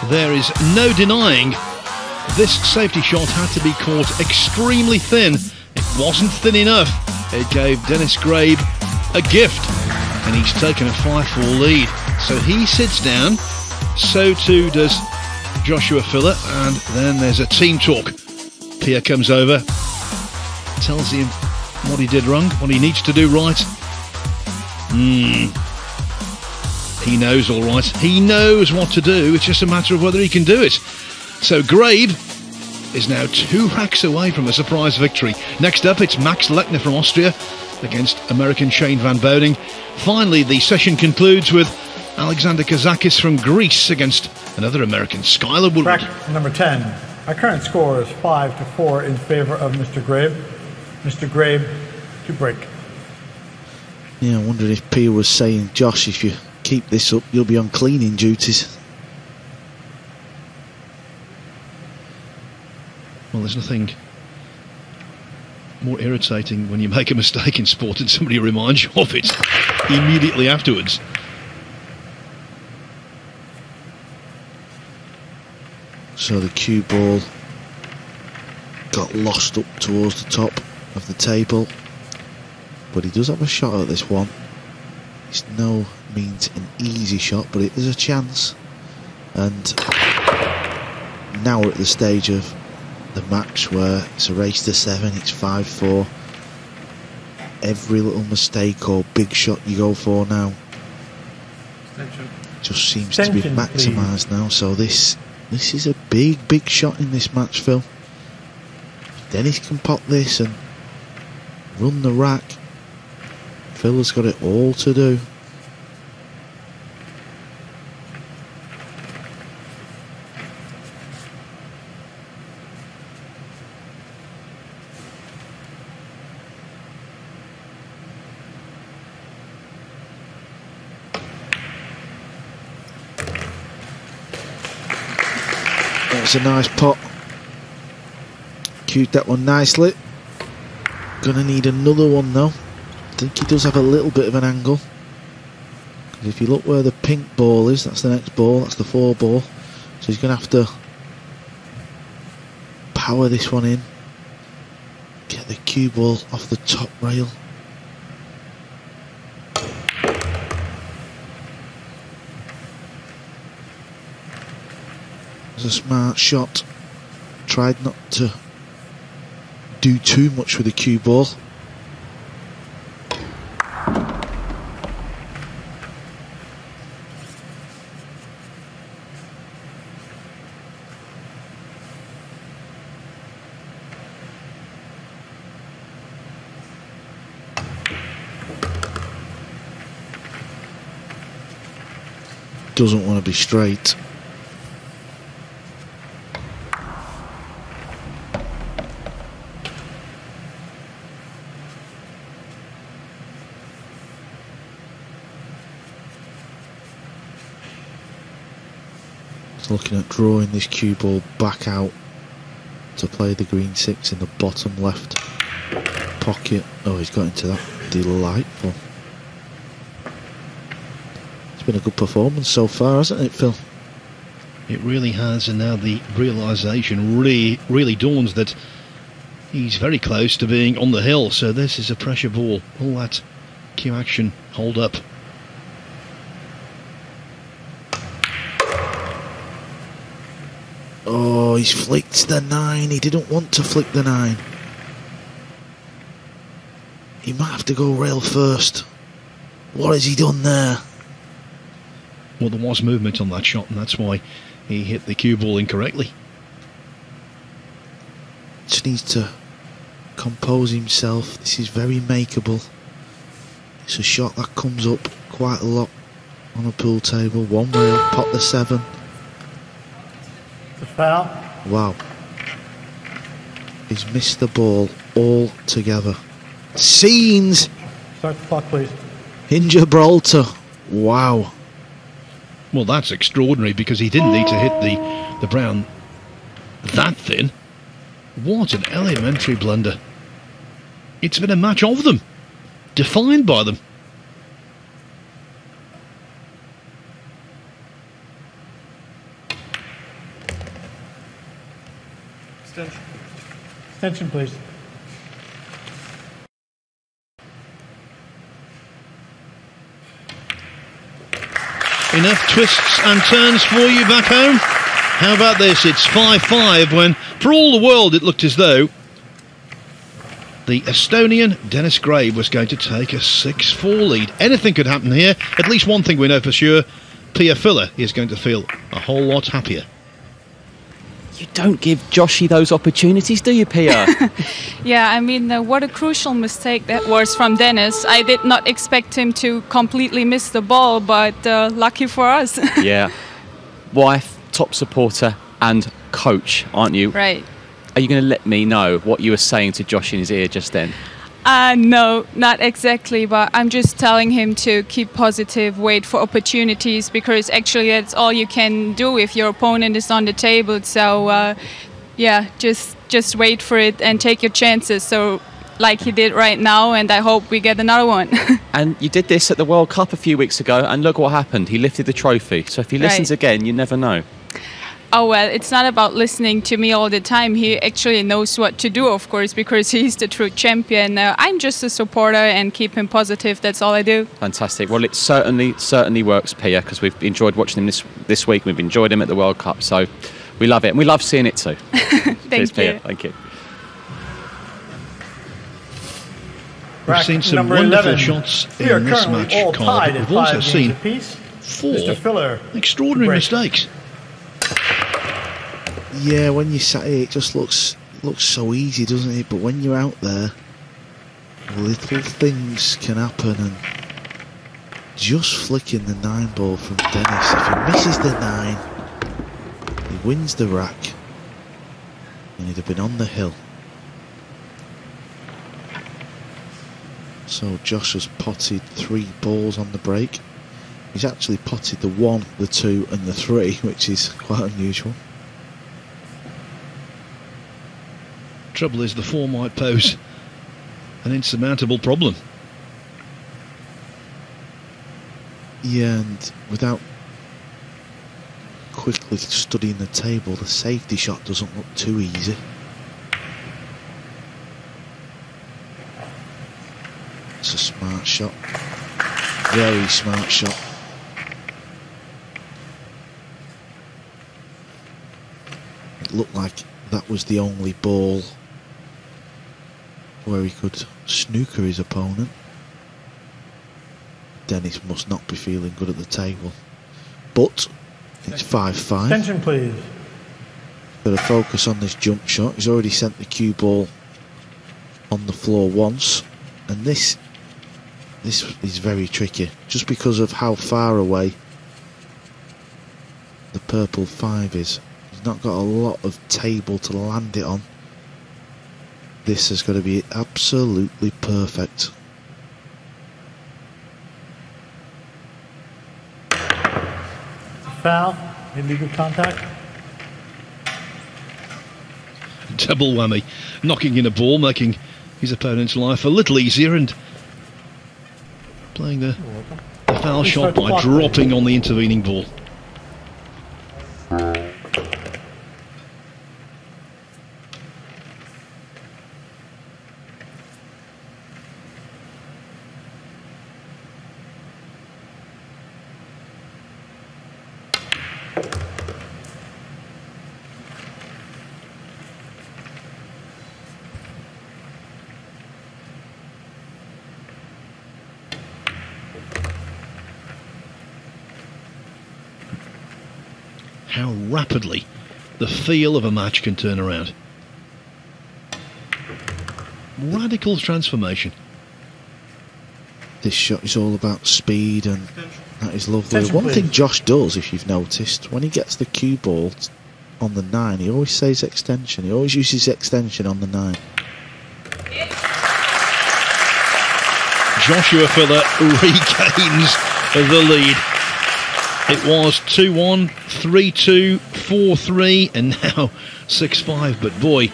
There is no denying this safety shot had to be caught extremely thin. It wasn't thin enough. It gave Denis Grabe a gift, and he's taken a 5-4 lead. So he sits down, so too does Joshua Filler, and then there's a team talk. Pierre comes over, tells him what he did wrong, what he needs to do right. He knows all right. He knows what to do. It's just a matter of whether he can do it. So Grabe is now 2 racks away from a surprise victory. Next up, it's Max Lechner from Austria against American Shane Van Boding. Finally, the session concludes with Alexander Kazakis from Greece against another American, Skylar Woodward. Track number 10. Our current score is 5-4 in favour of Mr. Grabe. Mr. Grabe to break. Yeah, I wondered if Pierre was saying, Josh, if you keep this up, you'll be on cleaning duties. Well, there's nothing more irritating when you make a mistake in sport and somebody reminds you of it immediately afterwards. So the cue ball got lost up towards the top of the table, but he does have a shot at this one. It's no means an easy shot, but it is a chance. And now we're at the stage of the match where it's a race to 7, it's 5-4. Every little mistake or big shot you go for now just seems to be maximised now. So this is a big shot in this match, Phil. Dennis can pop this and run the rack. Phil has got it all to do. That's a nice pot. Cued that one nicely. Gonna need another one though. I think he does have a little bit of an angle. If you look where the pink ball is, that's the next ball, that's the 4 ball. So he's gonna have to power this one in. Get the cue ball off the top rail. It was a smart shot. Tried not to do too much with the cue ball. Doesn't want to be straight. Looking at drawing this cue ball back out to play the green 6 in the bottom left pocket. Oh, he's got into that. Delightful. It's been a good performance so far, hasn't it, Phil? It really has, and now the realisation really dawns that he's very close to being on the hill. So this is a pressure ball. All that cue action hold up. Oh, he's flicked the 9. He didn't want to flick the 9. He might have to go rail first. What has he done there? Well, there was movement on that shot, and that's why he hit the cue ball incorrectly. Just needs to compose himself. This is very makeable. It's a shot that comes up quite a lot on a pool table. One rail, pot the 7. The foul. Wow. He's missed the ball altogether. Scenes Start the clock, please. in Gibraltar. Wow. Well, that's extraordinary because he didn't need to hit the brown that thin. What an elementary blunder. It's been a match of them, defined by them. Attention, please. Enough twists and turns for you back home. How about this? It's 5-5 when, for all the world, it looked as though the Estonian Denis Grabe was going to take a 6-4 lead. Anything could happen here. At least one thing we know for sure. Pia Filler is going to feel a whole lot happier. You don't give Joshi those opportunities, do you, Pia? Yeah, I mean, what a crucial mistake that was from Denis. I did not expect him to completely miss the ball, but lucky for us. Yeah. Wife, top supporter and coach, aren't you? Right. Are you going to let me know what you were saying to Josh in his ear just then? No, not exactly, but I'm just telling him to keep positive, wait for opportunities, because actually that's all you can do if your opponent is on the table. So, yeah, just wait for it and take your chances. So, like he did right now, and I hope we get another one. And you did this at the World Cup a few weeks ago, and look what happened. He lifted the trophy. So if he listens again, you never know. Oh, well, it's not about listening to me all the time. He actually knows what to do, of course, because he's the true champion. I'm just a supporter and keep him positive. That's all I do. Fantastic. Well, it certainly works, Pia, because we've enjoyed watching him this week. We've enjoyed him at the World Cup, so we love it. And we love seeing it too. Cheers, Pia. Thank you. We've seen some wonderful shots in this match, Carl, but we've also seen 4 extraordinary mistakes. Yeah, when you sat here, it just looks so easy, doesn't it? But when you're out there, little things can happen, and just flicking the 9 ball from Denis. If he misses the 9, he wins the rack, and he'd have been on the hill. So Josh has potted 3 balls on the break. He's actually potted the 1, the 2 and the 3, which is quite unusual. Trouble is, the 4 might pose an insurmountable problem. Yeah, and without quickly studying the table, the safety shot doesn't look too easy. It's a smart shot. Very smart shot. It looked like that was the only ball where he could snooker his opponent. Denis must not be feeling good at the table. But it's 5-5. Attention, please. Got to focus on this jump shot. He's already sent the cue ball on the floor once, and this is very tricky, just because of how far away the purple 5 is. He's not got a lot of table to land it on. This has got to be absolutely perfect. Foul, illegal contact. Double whammy, knocking in a ball, making his opponent's life a little easier, and playing the foul shot by dropping on the intervening ball. How rapidly the feel of a match can turn around. Radical transformation. This shot is all about speed, and that is lovely. One thing Josh does, if you've noticed, when he gets the cue ball on the 9, he always says extension. He always uses extension on the 9. Joshua Filler regains the lead. It was 2-1, 3-2, 4-3, and now 6-5. But boy,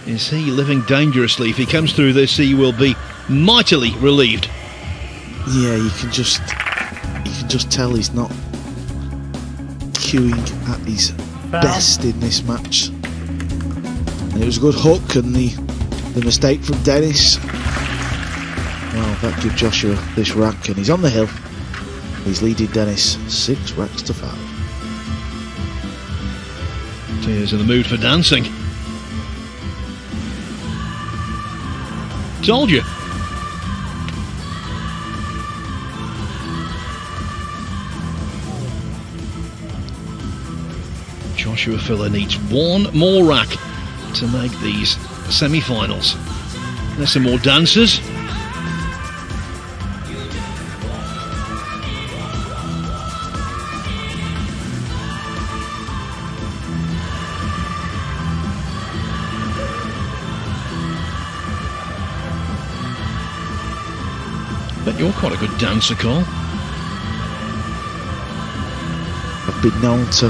is he living dangerously. If he comes through this, he will be mightily relieved. Yeah, you can just tell he's not cueing at his best in this match. And it was a good hook, and the mistake from Denis. Well, that gives Joshua this rack, and he's on the hill. He's leading Denis 6 racks to 5. Tears in the mood for dancing. Told you. Joshua Filler needs one more rack to make these semi-finals. There's some more dancers. Bet you're quite a good dancer, Carl. I've been known to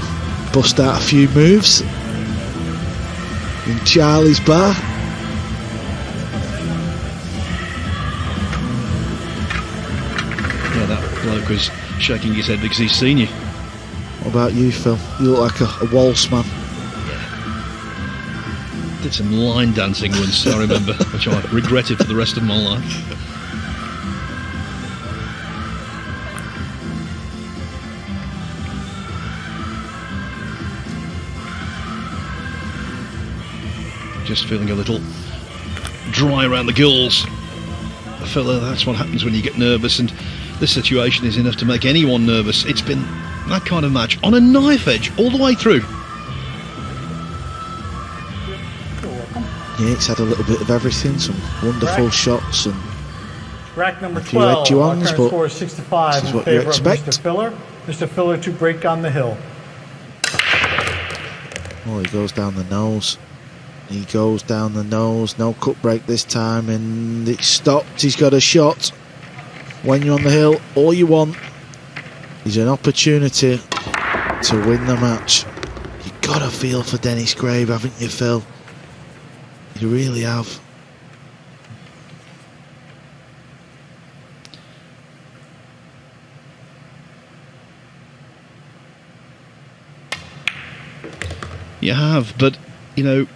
bust out a few moves in Charlie's bar. Yeah, that bloke was shaking his head because he's seen you. What about you, Phil? You look like a waltz man. Did some line dancing once, I remember, which I regretted for the rest of my life. Just feeling a little dry around the gills. Filler, that's what happens when you get nervous, and this situation is enough to make anyone nervous. It's been that kind of match on a knife edge all the way through. Yeah, it's had a little bit of everything, some wonderful shots and rack number a few 12. edgy ones, Current but score is 6-5 this is in what you favor of expect. Mr. Filler. Mr. Filler to break on the hill. Oh, he goes down the nose. He goes down the nose. No cut break this time, and it's stopped. He's got a shot. When you're on the hill, all you want is an opportunity to win the match. You've got to feel for Denis Grabe, haven't you, Phil? You really have. You have, but, you know,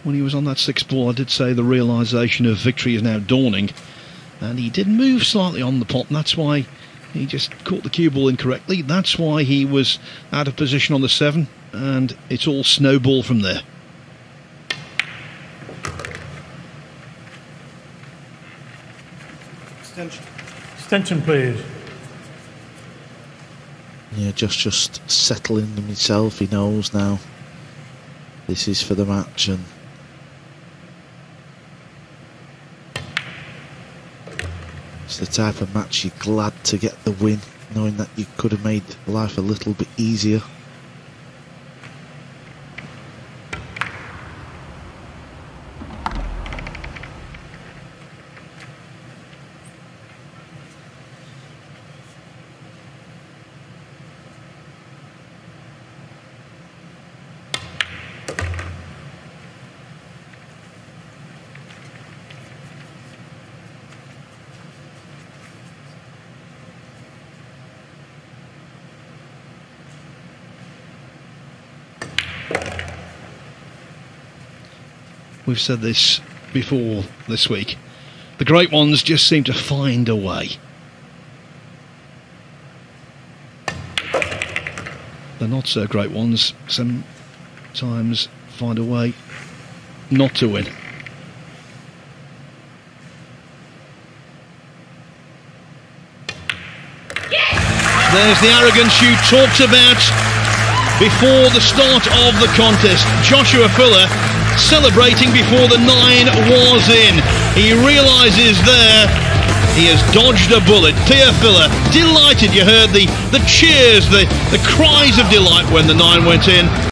when he was on that 6th ball, I did say the realisation of victory is now dawning. And he did move slightly on the pot, and that's why he just caught the cue ball incorrectly. That's why he was out of position on the 7, and it's all snowball from there. Extension, please. Yeah, just settling himself. He knows now this is for the match, and it's the type of match you're glad to get the win, knowing that you could have made life a little bit easier. We've said this before this week. The great ones just seem to find a way. The not so great ones sometimes find a way not to win. There's the arrogance you talked about before the start of the contest. Joshua Filler celebrating before the 9 was in. He realises there he has dodged a bullet. Pierre Filler, delighted. You heard the cheers, the cries of delight when the 9 went in.